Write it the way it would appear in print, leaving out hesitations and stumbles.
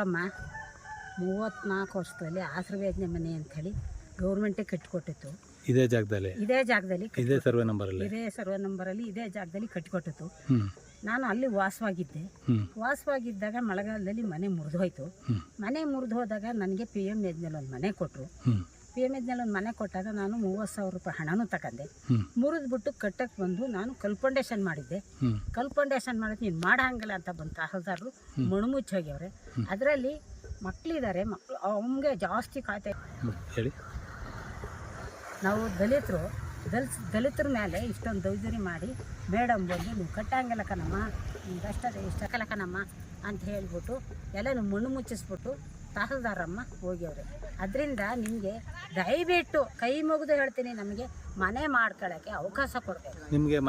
ನೋಡಮ್ಮ 34 ವರ್ಷದಲ್ಲಿ ಆಶ್ರವೇದನೆ ಮನೆ ಅಂಥೇಳಿ ಗೌರ್ಮೆಂಟೇ ಕಟ್ಟಿಕೊಟ್ಟಿತ್ತು. ಇದೇ ಜಾಗದಲ್ಲಿ ಇದೇ ಸರ್ವೆ ನಂಬರಲ್ಲಿ ಇದೇ ಸರ್ವೆ ನಂಬರಲ್ಲಿ ಇದೇ ಜಾಗದಲ್ಲಿ ಕಟ್ಟಿಕೊಟ್ಟಿತ್ತು. ನಾನು ಅಲ್ಲಿ ವಾಸವಾಗಿದ್ದಾಗ ಮಳೆಗಾಲದಲ್ಲಿ ಮನೆ ಮುರಿದೋಯ್ತು. ಮನೆ ಮುರಿದು ಹೋದಾಗ ನನಗೆ PM ಯಜ್ನಲ್ಲಿ ಒಂದು ಮನೆ ಕೊಟ್ಟರು. PM ಯಜ್ನಲ್ಲಿ ಒಂದು ಮನೆ ಕೊಟ್ಟಾಗ ನಾನು 30,000 ರೂಪಾಯಿ ಹಣನೂ ತಗೊಂಡೆ. ಮುರಿದ್ಬಿಟ್ಟು ಕಟ್ಟಕ್ಕೆ ಬಂದು ನಾನು ಕಲ್ಪೌಂಡೇಶನ್ ಮಾಡಿದ್ದೆ. ಕಲ್ಪೌಂಡೇಶನ್ ಮಾಡಿದ್ ನೀನು ಮಾಡಂಗಿಲ್ಲ ಅಂತ ಬಂದು ತಹಸೀಲ್ದಾರರು ಮುಚ್ಚಿ ಹೋಗ್ಯವ್ರೆ. ಅದರಲ್ಲಿ ಮಕ್ಕಳಿದ್ದಾರೆ, ಮಕ್ಕಳು ಅವನಿಗೆ ಜಾಸ್ತಿ ಕಾಯ್ತಾ ಹೇಳಿ. ನಾವು ದಲಿತರ ಮೇಲೆ ಇಷ್ಟೊಂದು ದೌರ್ಜನ್ಯ ಮಾಡಿ ಮೇಡಮ್ ಬಂದು ನೀವು ಕಟ್ಟಂಗಿಲ್ಲ ಕಣಮ್ಮ, ನಿಮ್ಗೆ ಇಷ್ಟಕ್ಕಲ್ಲ ಕಣಮ್ಮ ಅಂತ ಹೇಳ್ಬಿಟ್ಟು ಎಲ್ಲನೂ ಮಣ್ಣು ಮುಚ್ಚಿಸ್ಬಿಟ್ಟು ತಹಸೀಲ್ದಾರಮ್ಮ ಹೋಗ್ಯವ್ರೆ. ಅದರಿಂದ ನಿಮಗೆ ದಯವಿಟ್ಟು ಕೈ ಮುಗಿದು ಹೇಳ್ತೀನಿ, ನಮಗೆ ಮನೆ ಮಾಡ್ಕೊಳ್ಳೋಕ್ಕೆ ಅವಕಾಶ ಕೊಡಬೇಕು. ನಿಮಗೆ